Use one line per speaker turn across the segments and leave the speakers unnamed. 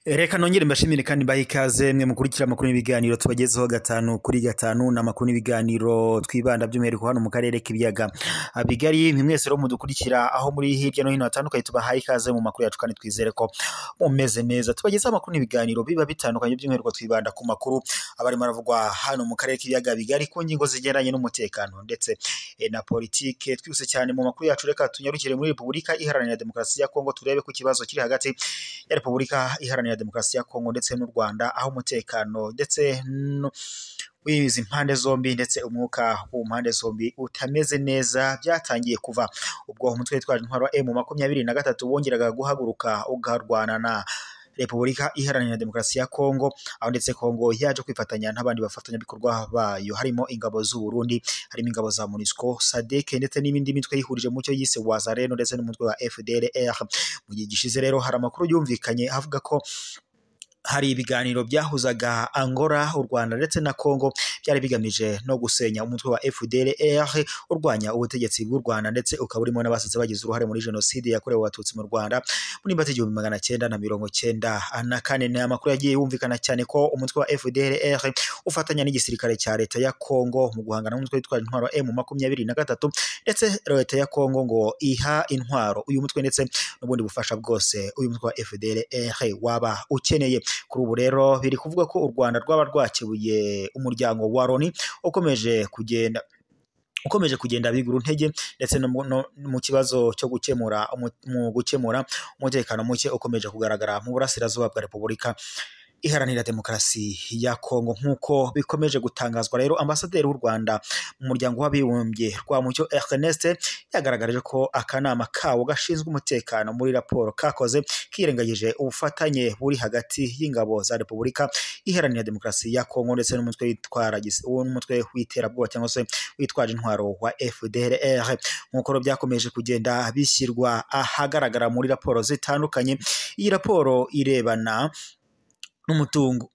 Reka nongere mbashimire kandi mbahe ikaze mwe mukurikira amakuru n'ibiganiro tubagezeho gatanu kuri gatanu n'amakuru n'ibiganiro twibanda by'umwihariko hano mu karere k'ibiyaga bigari. Mwese rero mudukurikira aho muri hirya no hino hatandukanye, tubahaye ikaze mu makuru yacu kandi twizere ko mumeze neza. Tubagezeho amakuru n'ibiganiro biba bitandukanye by'umwihariko twibanda ku makuru abarimo aravugwa hano mu karere k'ibiyaga bigari ku ngingo zigeranye n'umutekano ndetse na politike. Twise cyane mu makuru yacu, reka tunyarukire muri Repubulika Iharanira Demokarasi ya Kongo, turebe ku kibazo kiri hagati ya Repubulika Iharanira Demokarasi ya Kongo ndetse n'u Rwanda, aho umutekano ndetse w'izi mpande zombi ndetse umwuka ku mpande zombi utameze neza byatangiye kuva ubwo umutwe witwaje intwaro wa M23 wongeraga guhaguruka ugarwana na Repubulika Iharanira Demokarasi ya Kongo, aho ndetse Kongo yaje kwifatanya n'abandi bafatanyabikorwa bayo harimo ingabo z'u Burundi, harimo ingabo za MONUSCO, SADC ndetse n'ibindi mitwe yihurije mu cyo yise Wazalendo ndetse n'umutwe wa FDLR. Mu gihe gishize rero hari amakuru yumvikanye avuga ko hari ibiganiro byahuzaga Angola, u Rwanda ndetse na Kongo, byari bigamije no gusenya umutwe wa FDLR urwanya ubutegetsi bw'u Rwanda ndetse ukaba urimo n'abasize bagize uruhare muri jenoside yakorewe abatutsi mu Rwanda muri Mata 1994. Ni amakuru yagiye yumvikana cyane ko umutwe wa FDLR ufatanya n'igisirikare cya leta ya Kongo mu guhangana n'umutwe witwaje intwaro M23 ndetse leta ya Kongo ngo iha intwaro uyu mutwe ndetse n'ubundi bufasha bwose uyu mutwe wa FDLR waba ukeneye. Kuri ubu rero biri kuvuga ko u Rwanda rwaba rwakebuye umuryango wa Loni ukomeje kugenda bigura intege ndetse no mu kibazo cyo gukemura umutekano muke ukomeje kugaragara mu burasirazuba bwa Repubulika Iharanira Demokarasi ya Kongo. Nk'uko bikomeje gutangazwa rero, ambasaderi w'u Rwanda mu muryango w'abibumbye Rwamucyo Ernest yagaragaje ko akanama kawo gashinzwe umutekano muri raporo kakoze kirengagije ubufatanye buri hagati y'ingabo za Repubulika Iharanira Demokarasi ya Kongo ndetse n'umutwe w'iterabwoba cyangwa se witwaje intwaro wa FDLR. Nk'uko byakomeje kugenda bishyirwa ahagaragara muri raporo zitandukanye, iyi raporo irebana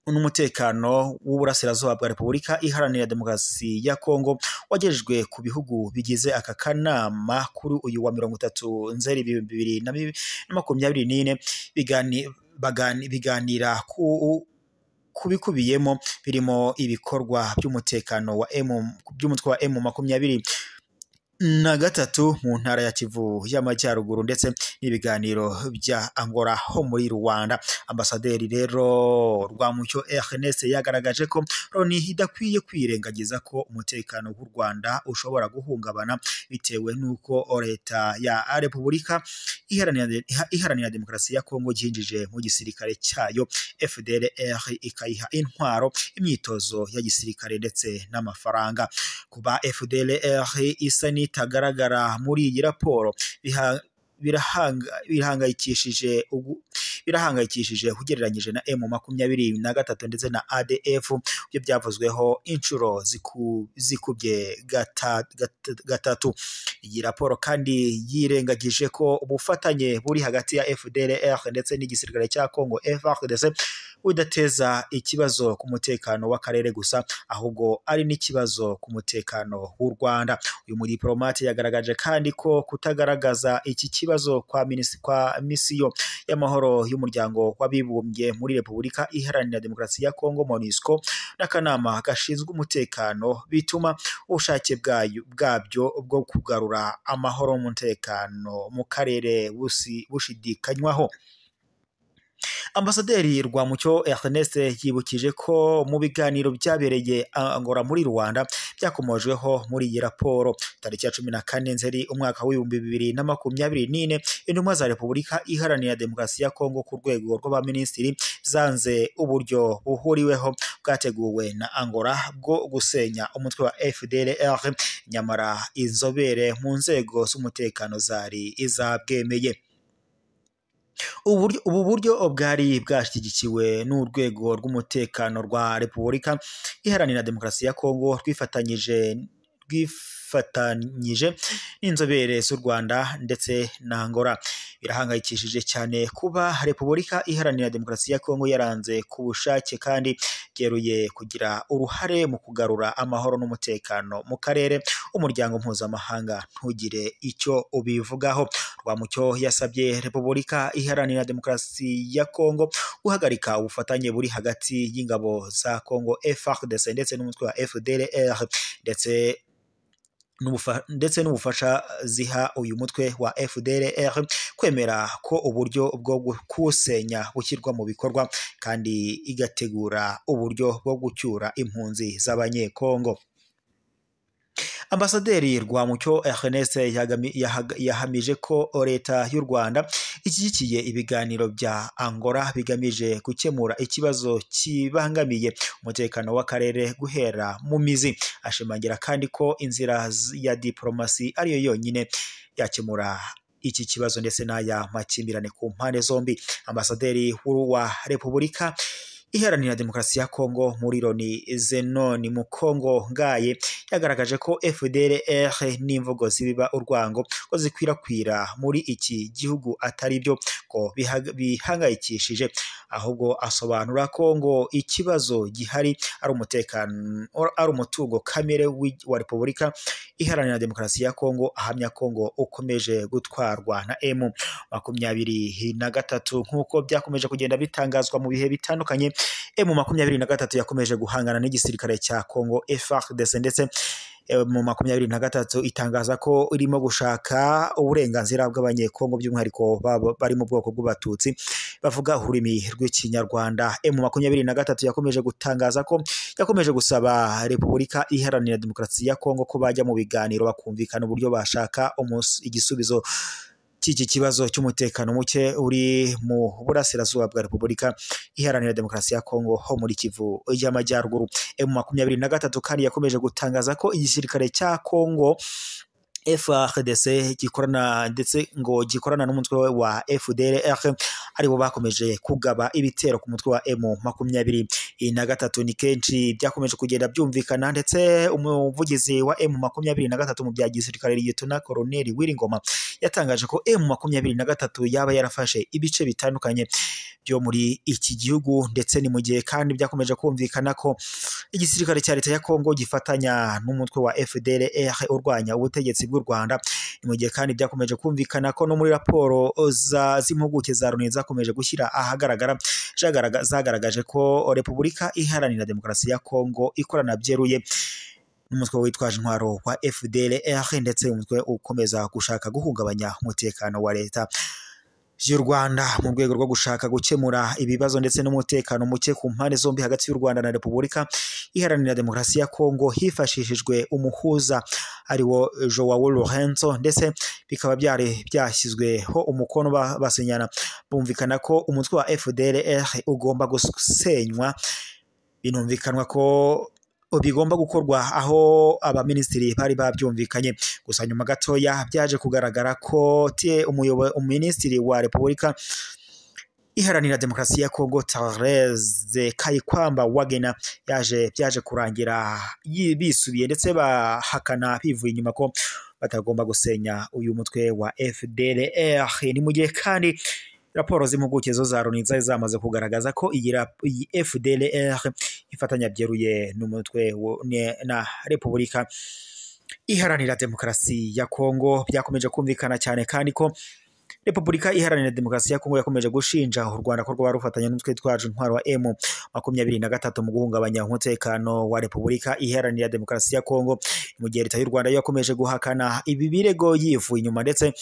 n'umutekano w'uburasirazuba bwa Repubulika Iharanira Demokarasi ya Kongo wagejejwe ku bihugu bigize aka kanama kuri uyu wa 30 Nzeri 2024 biganira ku bikubiyemo birimo ibikorwa by'umutekano by'umutwe wa M23 mu ntara ya Kivu y'Amajyaruguru ndetse n'ibiganiro bya Angola ho muri Rwanda. Ambasaderi rero Rwamucyo Ernest yagaragaje ko Loni idakwiye kwirengagiza ko umutekano w'u Rwanda ushobora guhungabana bitewe n'uko leta ya Repubulika Iharanira Demokarasi ya Kongo yinjije mu gisirikare cyayo FDLR ikayiha intwaro, imyitozo ya gisirikare ndetse n'amafaranga. Kuba FDLR isa itagaragara muri iyi raporo birahangayikishije ugereranyije na M23 ndetse na ADF byo byavuzweho inshuro zikubye gatatu. Iyi raporo kandi yirengagije ko ubufatanye buri hagati ya FDLR ndetse n'igisirikare cya Kongo FARDC udateza ikibazo ku mutekano w'akarere gusa, ahubwo ari n'ikibazo ku mutekano w'u Rwanda. Uyu mudiplomate yagaragaje kandi ko kutagaragaza iki kibazo kwa misiyo y'amahoro y'umuryango w'abibumbye muri Repubulika Iharanira Demokarasi ya Kongo MONUSCO n'akanama gashinzwe umutekano bituma ubushake bwabyo bwo kugarura amahoro n'umutekano mu karere bushidikanywaho. Ambasaderi Rwamucyo Ernest yibukije ko mu biganiro byabereye Angola muri Rwanda byakomojweho muri iyi raporo. Tariki ya 14 Nzeri umwaka w'2024 intumwa za Repubulika Iharanira Demokarasi ya Kongo ku rwego rw'abaminisitiri zanze uburyo buhuriweho bwateguwe na Angola bwo gusenya umutwe wa FDLR, nyamara inzobere mu nzego z'umutekano zari izabwemeye. Ubu buryo bwari bwashyigikiwe n'urwego rw'umutekano rwa Repubulika Iharanira Demokarasi ya Kongo bwifatanyije n'inzobere z'u Rwanda ndetse na Angola. Birahangayikishije cyane kuba Repubulika Iharanira Demokarasi ya Kongo yaranze ku bushake kandi byeruye kugira uruhare mu kugarura amahoro n'umutekano mu karere, umuryango mpuzamahanga ntugire icyo ubivugaho. Rwamucyo yasabye Repubulika Iharanira Demokarasi ya Kongo guhagarika ubufatanye buri hagati y'ingabo za Kongo FARDC ndetse n'umutwe wa FDLR ndetse n'ubufasha ziha uyu mutwe wa FDLR, kwemera ko uburyo bwo kusenya bushyirwa mu bikorwa kandi igategura uburyo bwo gucyura impunzi z'abanyekongo. Ambasaderi Rwamucyo Ernest yahamije ko leta y'u Rwanda ishyigikiye ibiganiro bya Angola bigamije gukemura ikibazo kibangamiye umutekano w'akarere guhera mu mizi. Ashimangira kandi ko inzira ya diplomasi ariyo yonyine yakemura iki kibazo ndetse n'aya makimbirane ku mpande zombi. Ambasaderi wa Repubulika Iharanira Demokarasi ya Kongo muri Loni Zenon Mukongo Ngaye yagaragaje ko FDLR n'imvugo zibiba urwango ko zikwirakwira muri iki gihugu atari byo ko bihangayikishije, ahubwo asobanura ko ngo ikibazo gihari ari umutekano ari umutungo kamere wa Repubulika Iharanira Demokarasi ya Kongo. Ahamya ko ngo ukomeje gutwarwa na M23 nk'uko byakomeje kugenda bitangazwa mu bihe bitandukanye. M23 yakomeje guhangana n'igisirikare cya Kongo FARDC ndetse M23 itangaza ko irimo gushaka uburenganzira bw'abanyekongo by'umwihariko bari mu bwoko bw'Abatutsi bavuga ururimi rw'Ikinyarwanda. M23 yakomeje gutangaza ko yakomeje gusaba Repubulika Iharanira Demokarasi ya Kongo ko bajya mu biganiro bakumvikana uburyo bashaka igisubizo cy'iki kibazo cy'umutekano muke uri mu burasirazuba bwa Repubulika Iharanira Demokarasi ya Kongo ho muri Kivu y'Amajyaruguru. M23 kandi yakomeje gutangaza ko igisirikare cya Kongo FARDC gikorana n'umutwe wa FDLR aribo bakomeje kugaba ibitero ku mutwe wa M23. Ni kenshi byakomeje kugenda byumvikana ndetse umuvugizi wa M23 mu bya gisirikare Lieutenant Colonel Wiringoma yatangaje ko M23 yaba yarafashe ibice bitandukanye byo muri iki gihugu, ndetse ni mu gihe kandi byakomeje kumvikana ko igisirikare cya leta ya Kongo gifatanya n'umutwe wa FDLR urwanya ubutegetsi bw'u Rwanda. Ni mu gihe kandi byakomeje kumvikana ko no muri raporo z'impuguke za Loni zakomeje gushyira ahagaragara zagaragaje ko Repubulika Iharanira Demokarasi ya Kongo ikorana byeruye n'umutwe witwaje intwaro wa FDLR ndetse umutwe ukomeza gushaka guhungabanya umutekano wa leta y'u Rwanda mu rwego rwo gushaka gukemura ibibazo ndetse n'umutekano muke ku mpande zombi hagati y'u Rwanda na Repubulika Iharanira Demokarasi ya Kongo hifashishijwe umuhuza ariwo Joao Lorenzo, ndetse bikaba byashyizweho umukono basenyana bumvikana ko umutwe wa FDLR ugomba gusenywa. Binumvikanwa ko bigomba gukorwa aho abaminisitiri bari babyumvikanye. Gusa nyuma gatoya byaje kugaragara ko umuminisitiri wa Repubulika Iharanira Demokarasi ya Kongo Therese Kayikwamba Wagner byaje kurangira bisubiye ndetse bahakana bivuye inyuma ko batagomba gusenya uyu mutwe wa FDLR. Ni mu gihe kandi raporo z'impuguke za Loni zamaze kugaragaza ko iyi FDLR ifatanya byeruye n'umutwe na Repubulika Iharanira Demokarasi ya Kongo. Byakomeje kumvikana cyane kandi ko Repubulika Iharanira Demokarasi ya Kongo yakomeje gushinja u Rwanda ko rwaba rufatanya n'umutwe witwaje intwaro wa M23 mu guhungabanya umutekano wa Repubulika Iharanira Demokarasi ya Kongo. Mu gihe leta y'u Rwanda yakomeje guhakana ibi birego yivuye inyuma, ndetse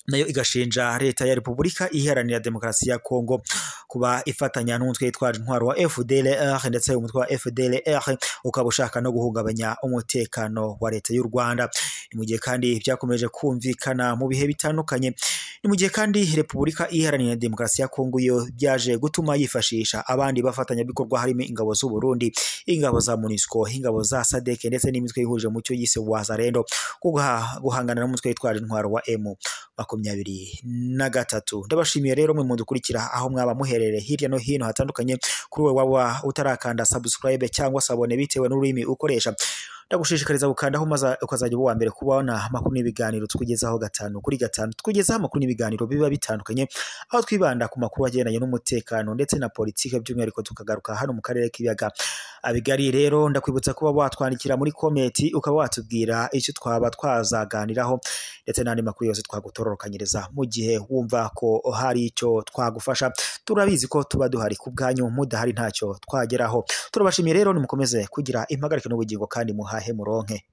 nayo igashinja leta ya Repubulika Iharanira Demokarasi ya Kongo kuba ifatanya n'umutwe witwaje intwaro wa FDLR, ndetse umutwe wa FDLR ukaba ushaka no guhungabanya umutekano wa leta y'u Rwanda. Ni mu gihe kandi byakomeje kumvikana mu bihe bitandukanye. Ni mu gihe kandi Repubulika Iharanira Demokarasi ya Kongo yo byaje gutuma yifashisha abandi bafatanyabikorwa harimo ingabo z'u Burundi, ingabo za MONUSCO, ingabo za SADC ndetse n'imitwe yihuje mu cyo yise Wazalendo guhangana n'umutwe witwaje intwaro wa M23. Ndabashimiye rero mwe mudukurikira aho mwaba muherereye hirya no hino hatandukanye. Kuri we waba utarakanda subscribe cyangwa sabone bitewe n'ururimi ukoresha, ndagushishikariza gukandaho maze ukazajya uba uwa mbere kubona amakuru n'ibiganiro tukugezaho gatanu kuri gatanu. Tukugezaho amakuru n'ibiganiro biba bitandukanye, aho twibanda ku makuru agendanye n'umutekano ndetse na politike, by'umwihariko tukagaruka hano mu karere k'ibiyaga bigari. Rero ndakwibutsa kuba watwandikira muri komenti ukaba watubwira icyo twaba twazaganiraho ndetse n'andi makuru yose twagutororokanyiriza mu gihe wumva ko hari icyo twagufasha. Turabizi ko tuba duhari ku bwanyu, mudahari ntacyo twageraho. Turabashimiye rero, nimukomeze kugira impagarike n'ubugingo kandi muhahe muronke.